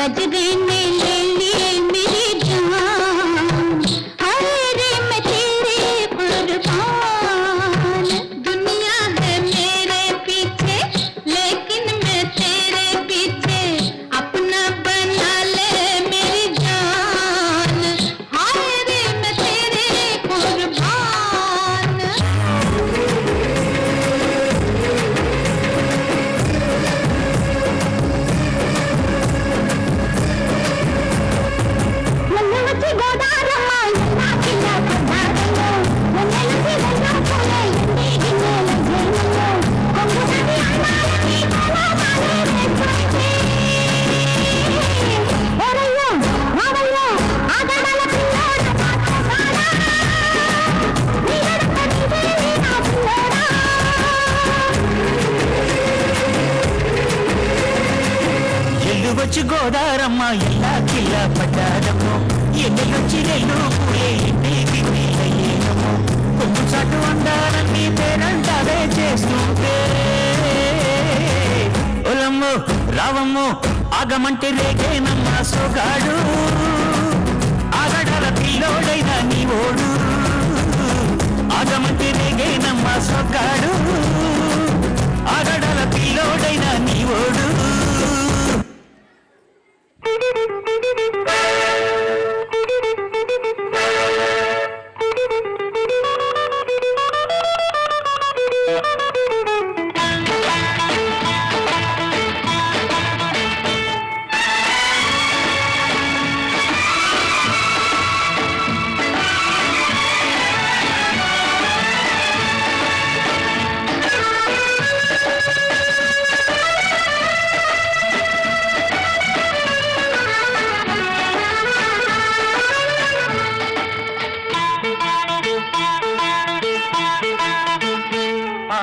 गजबे ने ले लिए मेरी जान, हाय रे मैं तेरे कुर्बान। दुनिया है मेरे पीछे लेकिन मैं तेरे पीछे, अपना बना ले मेरी जान, हाय रे मैं तेरे कुर्बान। వచ్చి గోదారమ్మ ఎలా కిలా పడ్డారమ్మో, ఎన్నెలొచ్చి నెల్లు పూలే ఎన్నేనమ్మో, కొంచెం చాటు అందాలన్నీ పేరంటావే చేస్తుంటే, ఒలమ్మో రావమ్మో ఆగమంటే రేగేనమ్మ సోగాడు, ఆగడాల పిల్లోడైనా నీ ఓడు, ఆగమంటే రేగేనమ్మ సోగాడు, ఆగడాల పిల్లోడైనా నీ ఓడు.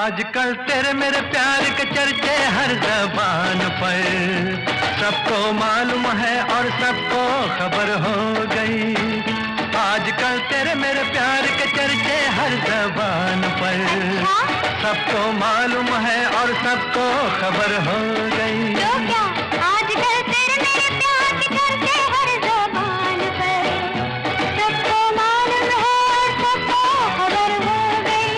आजकल तेरे मेरे प्यार के चर्चे हर ज़बान पर, सबको मालूम है और सबको खबर हो गई। आजकल तेरे मेरे प्यार के चर्चे हर ज़बान पर, सबको मालूम है और सबको खबर हो गई। तो क्या आजकल तेरे मेरे प्यार के चर्चे हर ज़बान पर, सबको मालूम है और सबको खबर हो गई।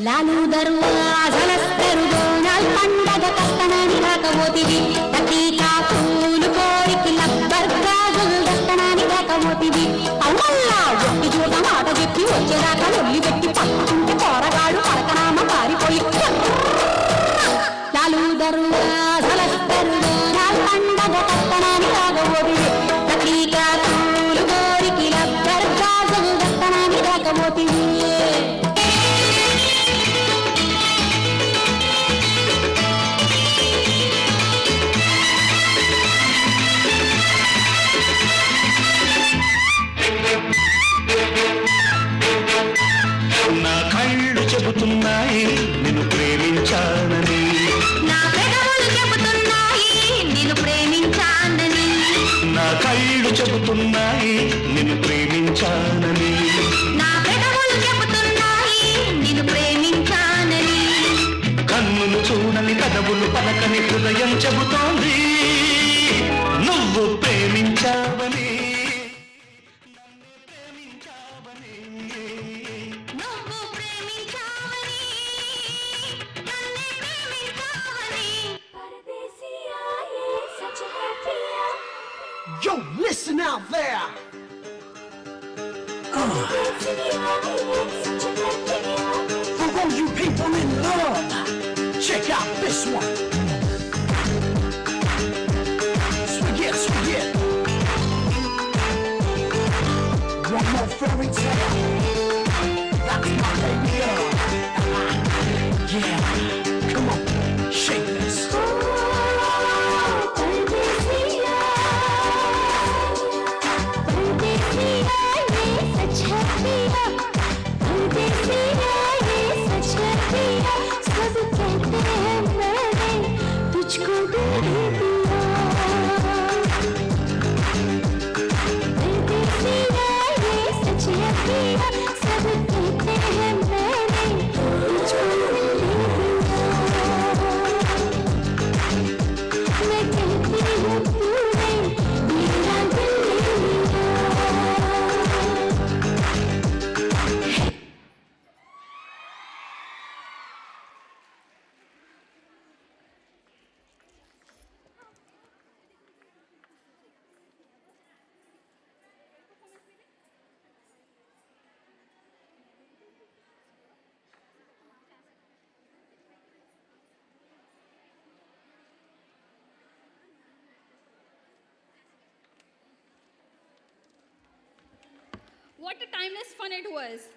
లాలు దరువాజలస్తరుగో పండగ కస్తనాన్ని రాకపోతివి, ప్రతీకా పూలు కోరికి లబ్బర్గాజులు దస్తనాన్ని రాకపోతివి, అమ్మల్లా ఒట్టి చూట మాట చెప్పి వచ్చేదాకా ఒల్లి పెట్టి పట్టుకుంటే పోరగాడు పరకనామ పారిపోయి. లాలు దరువాజలస్తరుగో పండగ కస్తనాన్ని రాకపోతివి, ప్రతీకా పూలు కోరికి లబ్బర్గాజులు దస్తనాన్ని రాకపోతివి. నా కళ్ళు చెబుతున్నాయి నిన్ను ప్రేమించానని, నా పెదవులు చెబుతున్నాయి నిన్ను ప్రేమించానని, నా కళ్ళు చెబుతున్నాయి నిన్ను ప్రేమించానని, నా పెదవులు చెబుతున్నాయి నిన్ను ప్రేమించానని, కన్నులు చూడని కదవులు పలకని హృదయం చెబుతోంది నువ్వు ప్రేమించావని, నువ్వు ప్రేమించావని, నన్నే ప్రేమించావని. పరదేశియా ఏ సచ్ హై పియా. Yo, listen out there. For all you people in love, check out this one. Swing it. One more fairy tale. That's my baby girl. Yeah, come on, shake this. परदेसिया, परदेसिया ये सच है पिया, परदेसिया ये सच है पिया, सब कहते हैं मैंने तुझको दिल दिया। परदेसिया ये सच है पिया, सब कहते हैं मैंने तुझको दिल दिया। What a timeless fun it was.